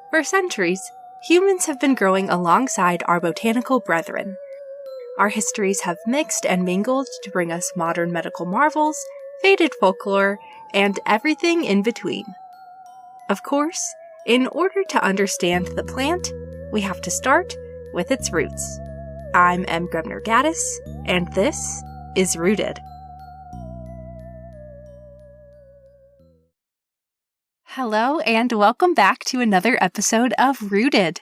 For centuries, humans have been growing alongside our botanical brethren. Our histories have mixed and mingled to bring us modern medical marvels, faded folklore, and everything in between. Of course, in order to understand the plant, we have to start with its roots. I'm M. Grubner-Gaddis, and this is Rooted. Hello, and welcome back to another episode of Rooted.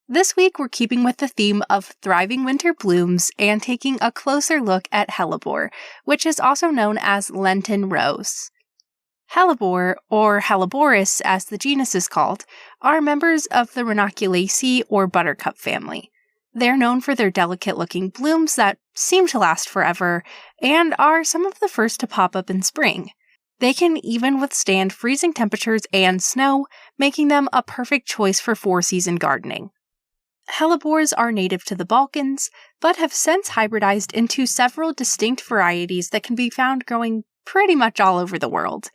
This week, we're keeping with the theme of thriving winter blooms and taking a closer look at Hellebore, which is also known as Lenten rose. Hellebore, or Helleborus as the genus is called, are members of the Ranunculaceae or buttercup family. They're known for their delicate-looking blooms that seem to last forever and are some of the first to pop up in spring. They can even withstand freezing temperatures and snow, making them a perfect choice for four-season gardening. Hellebores are native to the Balkans, but have since hybridized into several distinct varieties that can be found growing pretty much all over the world.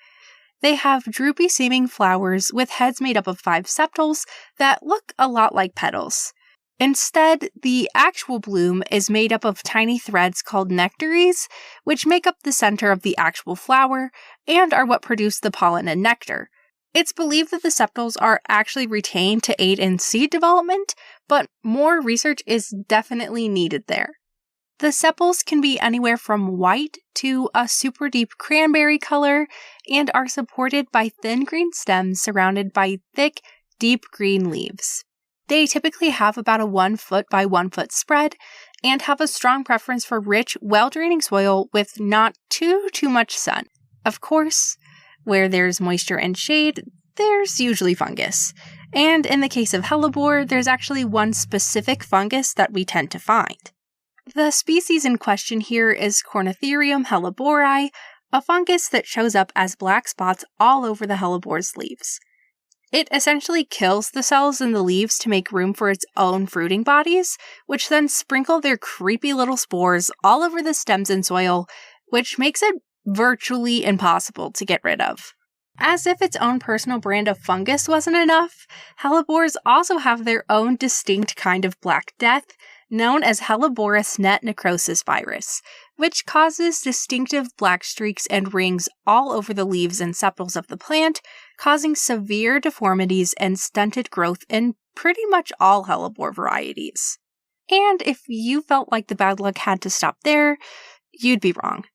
They have droopy-seeming flowers with heads made up of 5 sepals that look a lot like petals. Instead, the actual bloom is made up of tiny threads called nectaries, which make up the center of the actual flower and are what produce the pollen and nectar. It's believed that the sepals are actually retained to aid in seed development, but more research is definitely needed there. The sepals can be anywhere from white to a super deep cranberry color and are supported by thin green stems surrounded by thick, deep green leaves. They typically have about a 1 foot by 1 foot spread and have a strong preference for rich, well-draining soil with not too much sun. Of course, where there's moisture and shade, there's usually fungus. And in the case of Hellebore, there's actually one specific fungus that we tend to find. The species in question here is Cornitherium helleborii, a fungus that shows up as black spots all over the hellebore's leaves. It essentially kills the cells in the leaves to make room for its own fruiting bodies, which then sprinkle their creepy little spores all over the stems and soil, which makes it virtually impossible to get rid of. As if its own personal brand of fungus wasn't enough, hellebores also have their own distinct kind of Black Death, known as Helleborus net necrosis virus, which causes distinctive black streaks and rings all over the leaves and sepals of the plant, causing severe deformities and stunted growth in pretty much all hellebore varieties. And if you felt like the bad luck had to stop there, you'd be wrong.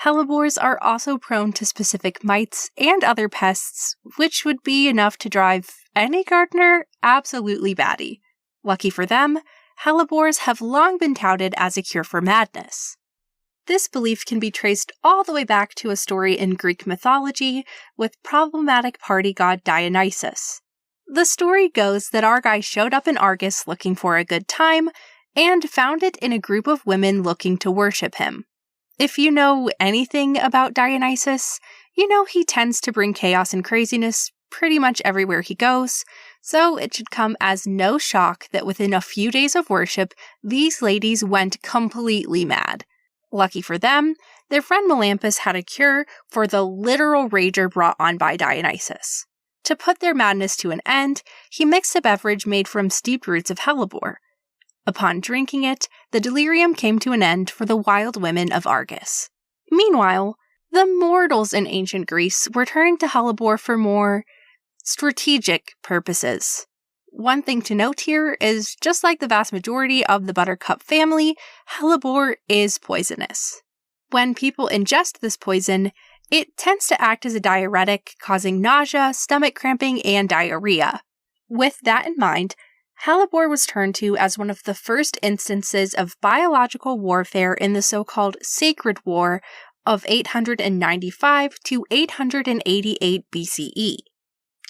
Hellebores are also prone to specific mites and other pests, which would be enough to drive any gardener absolutely batty. Lucky for them, hellebores have long been touted as a cure for madness. This belief can be traced all the way back to a story in Greek mythology with problematic party god Dionysus. The story goes that Argai showed up in Argus looking for a good time and found it in a group of women looking to worship him. If you know anything about Dionysus, you know he tends to bring chaos and craziness pretty much everywhere he goes, so it should come as no shock that within a few days of worship, these ladies went completely mad. Lucky for them, their friend Melampus had a cure for the literal rager brought on by Dionysus. To put their madness to an end, he mixed a beverage made from steeped roots of hellebore. Upon drinking it, the delirium came to an end for the wild women of Argus. Meanwhile, the mortals in ancient Greece were turning to hellebore for more strategic purposes. One thing to note here is, just like the vast majority of the buttercup family, hellebore is poisonous. When people ingest this poison, it tends to act as a diuretic, causing nausea, stomach cramping, and diarrhea. With that in mind, hellebore was turned to as one of the first instances of biological warfare in the so-called Sacred War of 895 to 888 BCE.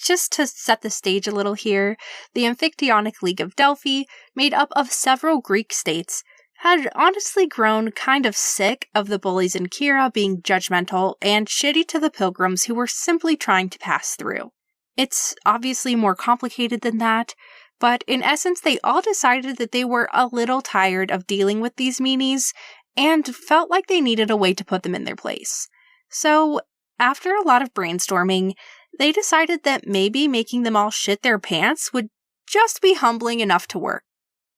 Just to set the stage a little here, the Amphictyonic League of Delphi, made up of several Greek states, had honestly grown kind of sick of the bullies in Kira being judgmental and shitty to the pilgrims who were simply trying to pass through. It's obviously more complicated than that, but in essence they all decided that they were a little tired of dealing with these meanies and felt like they needed a way to put them in their place. So, after a lot of brainstorming, they decided that maybe making them all shit their pants would just be humbling enough to work.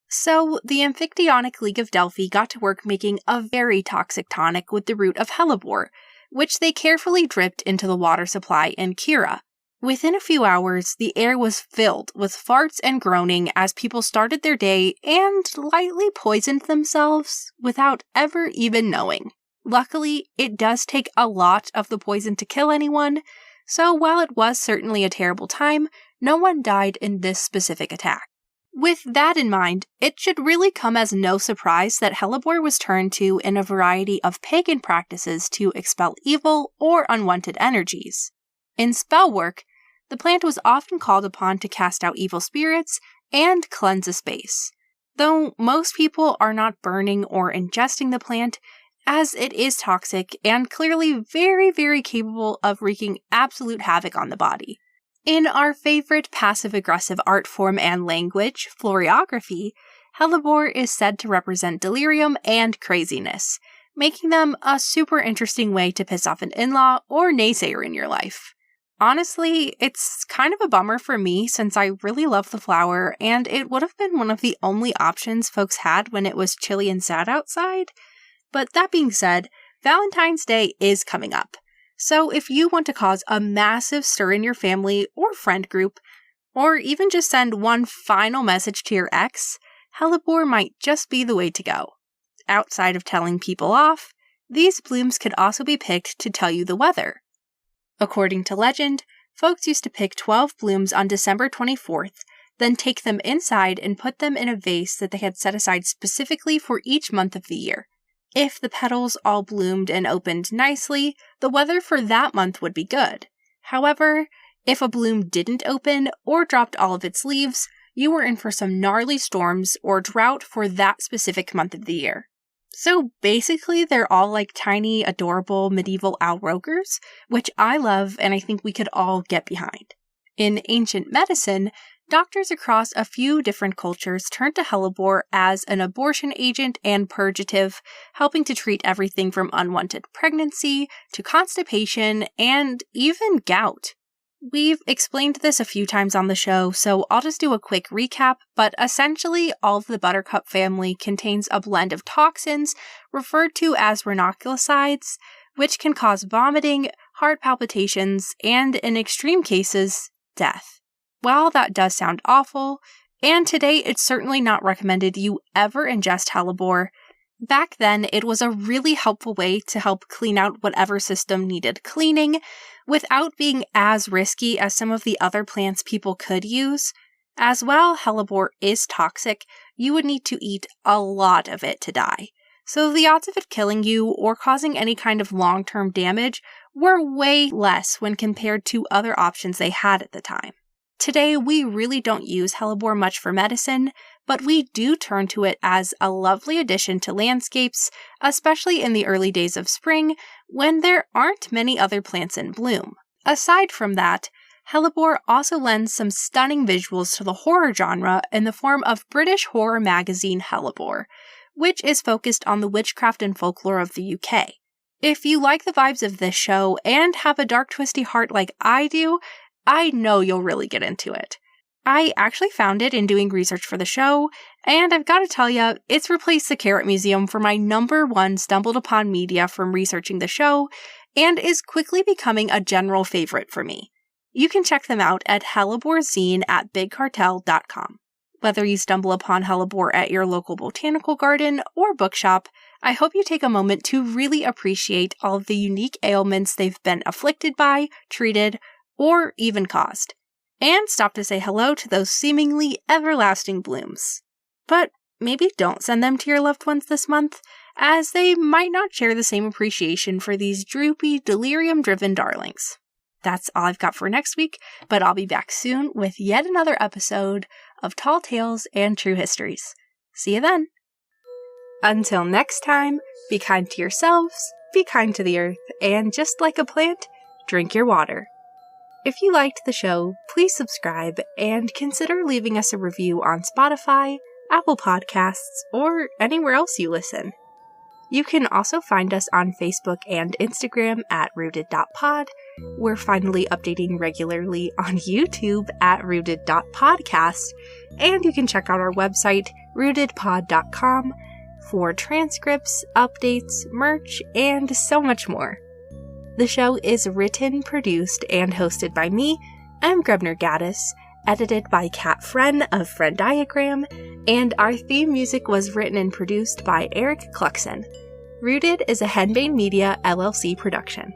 So, the Amphictyonic League of Delphi got to work making a very toxic tonic with the root of Hellebore, which they carefully dripped into the water supply in Kira. Within a few hours, the air was filled with farts and groaning as people started their day and lightly poisoned themselves without ever even knowing. Luckily, it does take a lot of the poison to kill anyone, so while it was certainly a terrible time, no one died in this specific attack. With that in mind, it should really come as no surprise that Hellebore was turned to in a variety of pagan practices to expel evil or unwanted energies. In spell work, the plant was often called upon to cast out evil spirits and cleanse a space, though most people are not burning or ingesting the plant, as it is toxic and clearly very, very capable of wreaking absolute havoc on the body. In our favorite passive-aggressive art form and language, floriography, Hellebore is said to represent delirium and craziness, making them a super interesting way to piss off an in-law or naysayer in your life. Honestly, it's kind of a bummer for me since I really love the flower, and it would have been one of the only options folks had when it was chilly and sad outside. But that being said, Valentine's Day is coming up. So if you want to cause a massive stir in your family or friend group, or even just send one final message to your ex, Hellebore might just be the way to go. Outside of telling people off, these blooms could also be picked to tell you the weather. According to legend, folks used to pick 12 blooms on December 24th, then take them inside and put them in a vase that they had set aside specifically for each month of the year. If the petals all bloomed and opened nicely, the weather for that month would be good. However, if a bloom didn't open or dropped all of its leaves, you were in for some gnarly storms or drought for that specific month of the year. So basically, they're all like tiny, adorable medieval outrogers, which I love and I think we could all get behind. In ancient medicine, doctors across a few different cultures turned to Hellebore as an abortion agent and purgative, helping to treat everything from unwanted pregnancy to constipation and even gout. We've explained this a few times on the show, so I'll just do a quick recap, but essentially all of the buttercup family contains a blend of toxins referred to as ranunculicides, which can cause vomiting, heart palpitations, and in extreme cases, death. While that does sound awful, and today it's certainly not recommended you ever ingest Hellebore, back then it was a really helpful way to help clean out whatever system needed cleaning without being as risky as some of the other plants people could use. As well, Hellebore is toxic, you would need to eat a lot of it to die. So the odds of it killing you or causing any kind of long-term damage were way less when compared to other options they had at the time. Today, we really don't use Hellebore much for medicine, but we do turn to it as a lovely addition to landscapes, especially in the early days of spring, when there aren't many other plants in bloom. Aside from that, Hellebore also lends some stunning visuals to the horror genre in the form of British horror magazine Hellebore, which is focused on the witchcraft and folklore of the UK. If you like the vibes of this show and have a dark, twisty heart like I do, I know you'll really get into it. I actually found it in doing research for the show, and I've got to tell you, it's replaced the Carrot Museum for my #1 stumbled upon media from researching the show, and is quickly becoming a general favorite for me. You can check them out at Helleborezine at bigcartel.com. Whether you stumble upon Hellebore at your local botanical garden or bookshop, I hope you take a moment to really appreciate all of the unique ailments they've been afflicted by, treated, or even caused, and stop to say hello to those seemingly everlasting blooms. But maybe don't send them to your loved ones this month, as they might not share the same appreciation for these droopy, delirium-driven darlings. That's all I've got for next week, but I'll be back soon with yet another episode of Tall Tales and True Histories. See you then! Until next time, be kind to yourselves, be kind to the earth, and just like a plant, drink your water. If you liked the show, please subscribe and consider leaving us a review on Spotify, Apple Podcasts, or anywhere else you listen. You can also find us on Facebook and Instagram at rooted.pod. We're finally updating regularly on YouTube at rooted.podcast, and you can check out our website, rootedpod.com, for transcripts, updates, merch, and so much more. The show is written, produced, and hosted by me. I'm Grebner Gaddis, edited by Kat Friend of Friend Diagram, and our theme music was written and produced by Eric Cluxon. Rooted is a Henbane Media LLC production.